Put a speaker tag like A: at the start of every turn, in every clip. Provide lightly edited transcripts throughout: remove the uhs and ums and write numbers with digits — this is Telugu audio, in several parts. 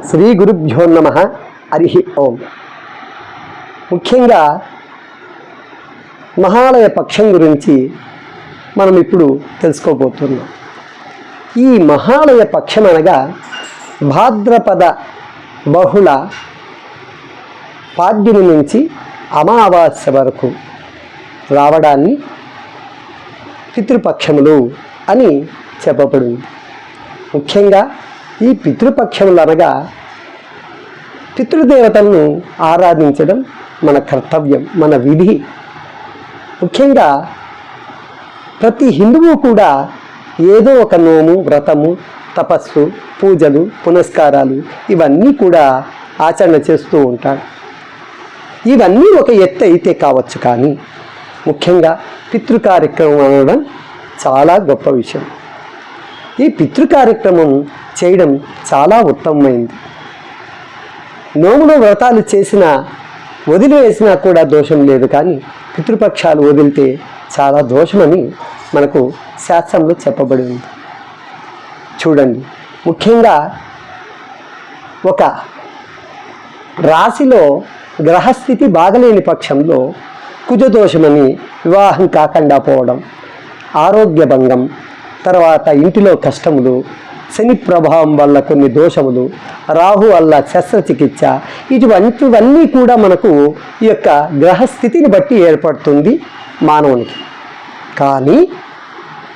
A: శ్రీ గురుభ్యో నమః. హరి ఓం. ముఖ్యంగా మహాలయ పక్షం గురించి మనం ఇప్పుడు తెలుసుకోబోతున్నాం. ఈ మహాలయ పక్షం అనగా భాద్రపద బహుళ పాడ్యమి నుంచి అమావాస్య వరకు రావడాన్ని పితృపక్షములు అని చెప్పబడింది. ముఖ్యంగా ఈ పితృపక్షములు అనగా పితృదేవతలను ఆరాధించడం మన కర్తవ్యం, మన విధి. ముఖ్యంగా ప్రతి హిందువు కూడా ఏదో ఒక నోము, వ్రతము, తపస్సు, పూజలు, పునస్కారాలు ఇవన్నీ కూడా ఆచరణ చేస్తూ ఉంటాడు. ఇవన్నీ ఒక ఎత్తు అయితే కావచ్చు, కానీ ముఖ్యంగా పితృ కార్యక్రమం అనడం చాలా గొప్ప విషయం. ఈ పితృ కార్యక్రమం చేయడం చాలా ఉత్తమమైంది. నోములు వ్రతాలు చేసినా వదిలివేసినా కూడా దోషం లేదు, కానీ పితృపక్షాలు వదిలితే చాలా దోషమని మనకు శాస్త్రంలో చెప్పబడి ఉంది. చూడండి, ముఖ్యంగా ఒక రాశిలో గ్రహస్థితి బాగలేని పక్షంలో కుజదోషమని వివాహం కాకుండా పోవడం, ఆరోగ్య భంగం, తర్వాత ఇంటిలో కష్టములు, శని ప్రభావం వల్ల కొన్ని దోషములు, రాహు వల్ల శస్త్రచికిత్స, ఇటువంటివన్నీ కూడా మనకు ఈ యొక్క గ్రహస్థితిని బట్టి ఏర్పడుతుంది మానవునికి. కానీ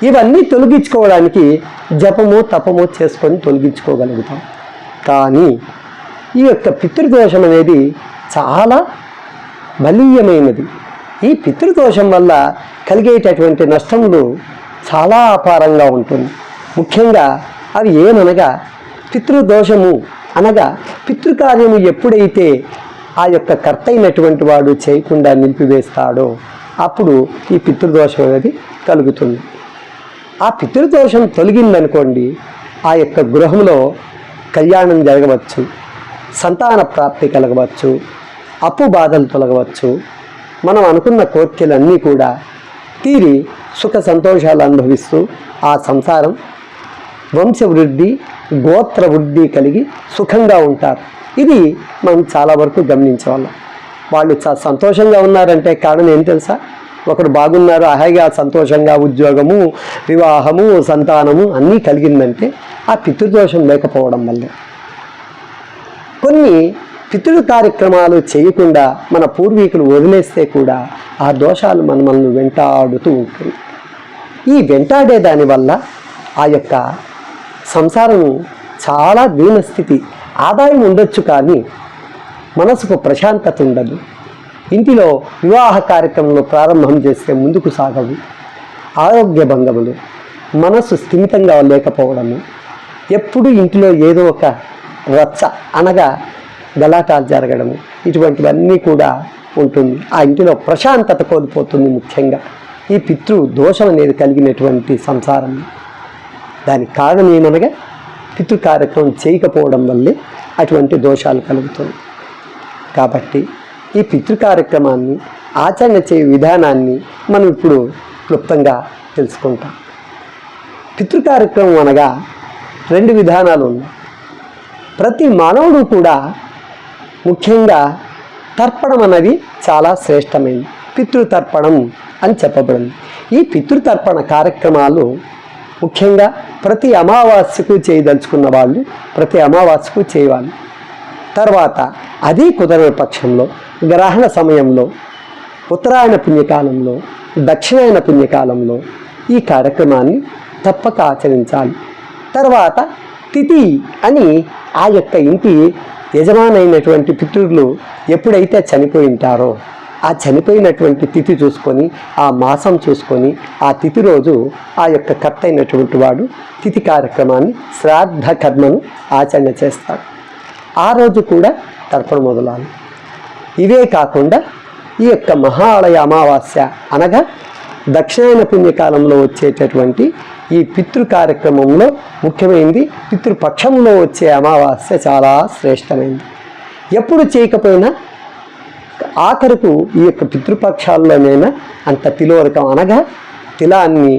A: ఇవన్నీ తొలగించుకోవడానికి జపము తపము చేసుకొని తొలగించుకోగలుగుతాం. కానీ ఈ యొక్క పితృదోషం అనేది చాలా బలీయమైనది. ఈ పితృదోషం వల్ల కలిగేటటువంటి నష్టములు చాలా అపారంగా ఉంటుంది. ముఖ్యంగా అవి ఏమనగా, పితృదోషము అనగా పితృకార్యము ఎప్పుడైతే ఆ యొక్క కర్త అయినటువంటి వాడు చేయకుండా నిలిపివేస్తాడో అప్పుడు ఈ పితృదోషం అనేది కలుగుతుంది. ఆ పితృదోషం తొలగిందనుకోండి, ఆ యొక్క గృహంలో కళ్యాణం జరగవచ్చు, సంతాన ప్రాప్తి కలగవచ్చు, అప్పు బాధలు తొలగవచ్చు, మనం అనుకున్న కోరికలన్నీ కూడా తీరి సుఖ సంతోషాలు అనుభవిస్తూ ఆ సంసారం వంశవృద్ధి, గోత్ర వృద్ధి కలిగి సుఖంగా ఉంటారు. ఇది మనం చాలా వరకు గమనించేవాళ్ళం. వాళ్ళు సంతోషంగా ఉన్నారంటే కారణం ఏం తెలుసా? ఒకరు బాగున్నారు, హాయిగా సంతోషంగా ఉద్యోగము, వివాహము, సంతానము అన్నీ కలిగిందంటే ఆ పితృదోషం లేకపోవడం వల్లే. కొన్ని పితృ కార్యక్రమాలు చేయకుండా మన పూర్వీకులు వదిలేస్తే కూడా ఆ దోషాలు మనల్ని వెంటాడుతూ ఉంటుంది. ఈ వెంటాడే దానివల్ల ఆ యొక్క సంసారం చాలా దీనస్థితి, ఆదాయం ఉండొచ్చు కానీ మనసుకు ప్రశాంతత ఉండదు. ఇంటిలో వివాహ కార్యక్రమంలో ప్రారంభం చేస్తే ముందుకు సాగవు, ఆరోగ్య భంగములు, మనసు స్థిమితంగా లేకపోవడము, ఎప్పుడు ఇంటిలో ఏదో ఒక రచ్చ అనగా గలాటాలు జరగడము, ఇటువంటివన్నీ కూడా ఉంటుంది. ఆ ఇంటిలో ప్రశాంతత కోల్పోతుంది. ముఖ్యంగా ఈ పితృ దోషం అనేది కలిగినటువంటి సంసారం. దానికి కారణం ఏమనగా పితృ కార్యక్రమం చేయకపోవడం వల్లే అటువంటి దోషాలు కలుగుతుంది. కాబట్టి ఈ పితృ కార్యక్రమాన్ని ఆచరణ చేయ విధానాన్ని మనం ఇప్పుడు క్లుప్తంగా తెలుసుకుంటాం. పితృ కార్యక్రమం అనగా రెండు విధానాలు ఉన్నాయి. ప్రతి మానవుడు కూడా ముఖ్యంగా తర్పణం అనేది చాలా శ్రేష్టమైనది. పితృతర్పణం అని చెప్పబడింది. ఈ పితృతర్పణ కార్యక్రమాలు ముఖ్యంగా ప్రతి అమావాస్యకు చేయదలుచుకున్న వాళ్ళు ప్రతి అమావాస్యకు చేయాలి. తర్వాత అది కుదరని పక్షంలో గ్రహణ సమయంలో, ఉత్తరాయణ పుణ్యకాలంలో, దక్షిణాయన పుణ్యకాలంలో ఈ కార్యక్రమాన్ని తప్పక ఆచరించాలి. తర్వాత తిథి అని ఆ యొక్క ఇంటి యజమానైనటువంటి పితృలు ఎప్పుడైతే చనిపోయి ఉంటారో ఆ చనిపోయినటువంటి తిథి చూసుకొని, ఆ మాసం చూసుకొని, ఆ తిథి రోజు ఆ యొక్క కర్త అయినటువంటి వాడు తిథి కార్యక్రమాన్ని, శ్రాద్ధ కర్మను ఆచరణ చేస్తాడు. ఆ రోజు కూడా తర్పణ మొదలాలి. ఇవే కాకుండా ఈ యొక్క మహాలయ అమావాస్య అనగా దక్షిణాయన పుణ్యకాలంలో వచ్చేటటువంటి ఈ పితృ కార్యక్రమంలో ముఖ్యమైనది పితృపక్షంలో వచ్చే అమావాస్య చాలా శ్రేష్టమైనది. ఎప్పుడు చేయకపోయినా ఆఖరుకు ఈ యొక్క పితృపక్షాల్లోనైనా అంత తిలోరకం అనగా తిలాన్ని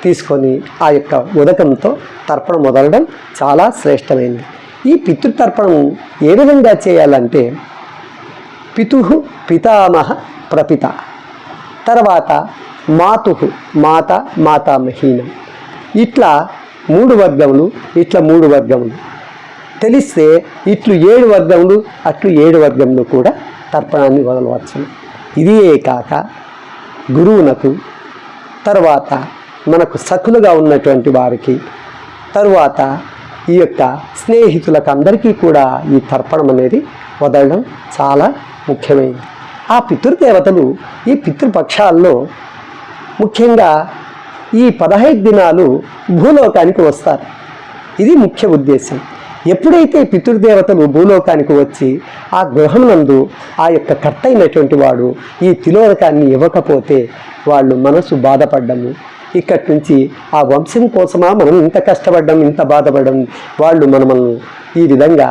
A: తీసుకొని ఆ యొక్క ఉదకంతో తర్పణ మొదలడం చాలా శ్రేష్టమైనది. ఈ పితృతర్పణం ఏ విధంగా చేయాలంటే పితుః పితామహ ప్రపిత, తర్వాత మాతుః మాత మాతామహీనం, ఇట్లా 3 వర్గములు, ఇట్లా 3 వర్గములు తెలిస్తే ఇట్లు 7 వర్గములు, అట్లు 7 వర్గములు కూడా తర్పణాన్ని వదలవచ్చు. ఇదియే కాక గురువునకు, తర్వాత మనకు సఖులుగా ఉన్నటువంటి వారికి, తరువాత ఈ యొక్క స్నేహితులకు అందరికీ కూడా ఈ తర్పణం అనేది వదలడం చాలా ముఖ్యమైనది. ఆ పితృదేవతలు ఈ పితృపక్షాల్లో ముఖ్యంగా ఈ 15 దినాలు భూలోకానికి వస్తారు. ఇది ముఖ్య ఉద్దేశం. ఎప్పుడైతే పితృదేవతలు భూలోకానికి వచ్చి ఆ గృహమునందు ఆ యొక్క కర్త అయినటువంటి వాడు ఈ తిలోదకాన్ని ఇవ్వకపోతే వాళ్ళు మనసు బాధపడ్డము, ఇక్కడి నుంచి ఆ వంశం కోసమా మనం ఇంత కష్టపడ్డం, ఇంత బాధపడడం, వాళ్ళు మనల్ని ఈ విధంగా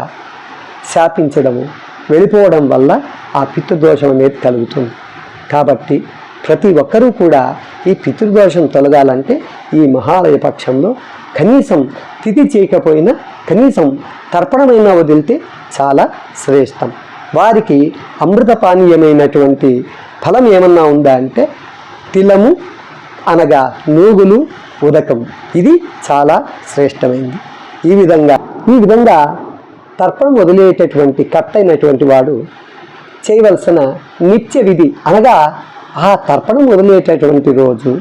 A: శాపించడము, వెళ్ళిపోవడం వల్ల ఆ పితృదోషం అనేది కలుగుతుంది. కాబట్టి ప్రతి ఒక్కరూ కూడా ఈ పితృదోషం తొలగాలంటే ఈ మహాలయ పక్షంలో కనీసం తిథి చేయకపోయినా కనీసం తర్పణమైనా వదిలితే చాలా శ్రేష్టం. వారికి అమృతపానీయమైనటువంటి ఫలం ఏమన్నా ఉందా అంటే తిలము అనగా నూగులు, ఉదకం, ఇది చాలా శ్రేష్టమైంది. ఈ విధంగా తర్పణం వదిలేటటువంటి కర్త అయినటువంటి వాడు చేయవలసిన నిత్య విధి అనగా ఆ తర్పణం వదిలేటటువంటి రోజు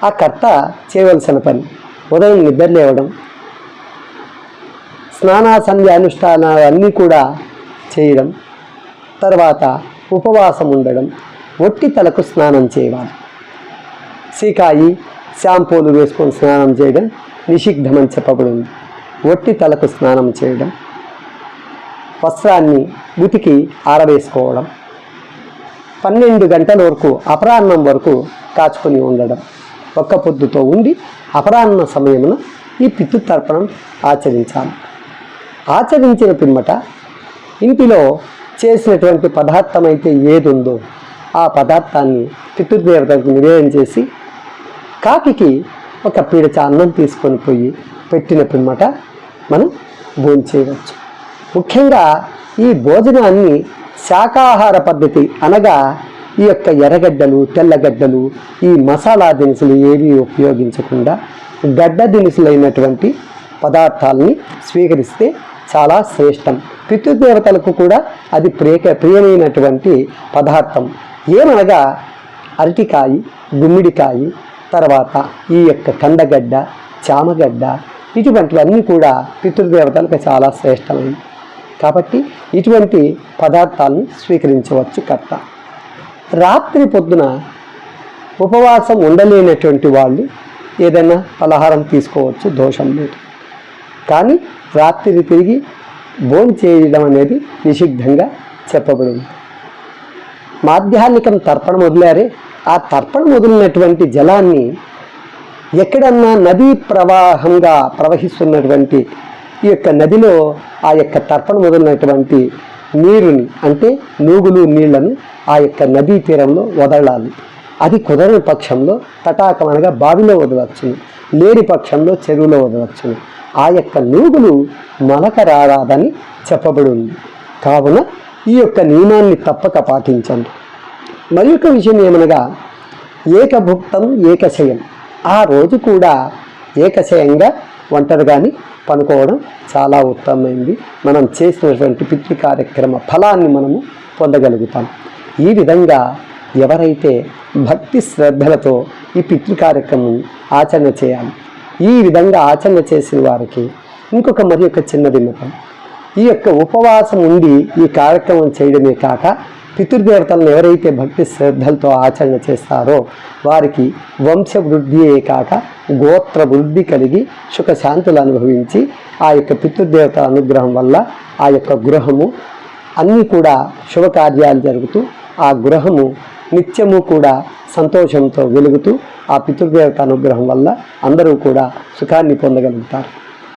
A: ఆ కర్త చేయవలసిన పని ఉదయం నిద్ర లేవడం, స్నాన సంధ్య అనుష్ఠానాలు అన్నీ కూడా చేయడం, తర్వాత ఉపవాసం ఉండడం, ఒట్టి తలకు స్నానం చేయాలి. సీకాయి షాంపూలు వేసుకొని స్నానం చేయడం నిషిద్ధమని చెప్పబడింది. ఒట్టి తలకు స్నానం చేయడం, వస్త్రాన్ని ఉతికి ఆరవేసుకోవడం, 12 గంటల వరకు అపరాహ్నం వరకు కాచుకొని ఉండడం, ఒక్క పొద్దుతో ఉండి అపరాహ్న సమయమున ఈ పితృతర్పణం ఆచరించాలి. ఆచరించిన పిమ్మట ఇంటిలో చేసినటువంటి పదార్థం అయితే ఏది ఉందో ఆ పదార్థాన్ని పితృదేవతలకు నివేదన చేసి కాకికి ఒక పీడచ అన్నం తీసుకొని పోయి పెట్టిన పిమ్మట మనం భోంచేయవచ్చు. ముఖ్యంగా ఈ భోజనాన్ని శాకాహార పద్ధతి అనగా ఈ యొక్క ఎర్రగడ్డలు, తెల్లగడ్డలు, ఈ మసాలా దినుసులు ఏవి ఉపయోగించకుండా గడ్డ దినుసులైనటువంటి పదార్థాలని స్వీకరిస్తే చాలా శ్రేష్టం. పితృదేవతలకు కూడా అది ప్రియమైనటువంటి పదార్థం. ఏమనగా అరటికాయ, గుమ్మిడికాయ, తర్వాత ఈ యొక్క కందగడ్డ, చామగడ్డ, ఇటువంటివన్నీ కూడా పితృదేవతలకు చాలా శ్రేష్టమైనవి. కాబట్టి ఇటువంటి పదార్థాలను స్వీకరించవచ్చు కర్త. రాత్రి పొద్దున ఉపవాసం ఉండలేనటువంటి వాళ్ళు ఏదైనా పలహారం తీసుకోవచ్చు, దోషం లేదు. కానీ రాత్రి తిరిగి భోజనం చేయడం అనేది నిషిద్ధంగా చెప్పబడింది. మాధ్యాహ్నికం తర్పణం వదిలారే, ఆ తర్పణం వదిలినటువంటి జలాన్ని ఎక్కడన్నా నదీ ప్రవాహంగా ప్రవహిస్తున్నటువంటి ఈ యొక్క నదిలో ఆ యొక్క తర్పణం వదిలినటువంటి నీరుని అంటే నూగులు నీళ్లను ఆ యొక్క నదీ తీరంలో వదలాలి. అది కుదరని పక్షంలో తటాకమనగా బావిలో వదలవచ్చును, లేని పక్షంలో చెరువులో వదలవచ్చును. ఆ యొక్క నూగులు మొలక రారాదని చెప్పబడి ఉంది. కావున ఈ యొక్క నియమాన్ని తప్పక పాటించండి. మరి ఒక విషయం ఏమనగా ఏకభుక్తం ఏకశయం, ఆ రోజు కూడా ఏకశయంగా ఒంటరిగాని పనుకోవడం చాలా ఉత్తమమైంది. మనం చేసినటువంటి పితృ కార్యక్రమ ఫలాన్ని మనము పొందగలుగుతాం. ఈ విధంగా ఎవరైతే భక్తి శ్రద్ధలతో ఈ పితృ కార్యక్రమం ఆచరణ చేయాలి. ఈ విధంగా ఆచరణ చేసిన వారికి ఇంకొక మరి ఒక చిన్న విన్నపం, ఈ యొక్క ఉపవాసం ఉండి ఈ కార్యక్రమం చేయడమే కాక పితృదేవతలను ఎవరైతే భక్తి శ్రద్ధలతో ఆచరణ చేస్తారో వారికి వంశవృద్ధియే కాక గోత్ర వృద్ధి కలిగి సుఖశాంతులు అనుభవించి ఆ యొక్క పితృదేవత అనుగ్రహం వల్ల ఆ యొక్క గృహము అన్నీ కూడా శుభకార్యాలు జరుగుతూ ఆ గృహము నిత్యము కూడా సంతోషంతో వెలుగుతూ ఆ పితృదేవత అనుగ్రహం వల్ల అందరూ కూడా సుఖాన్ని పొందగలుగుతారు.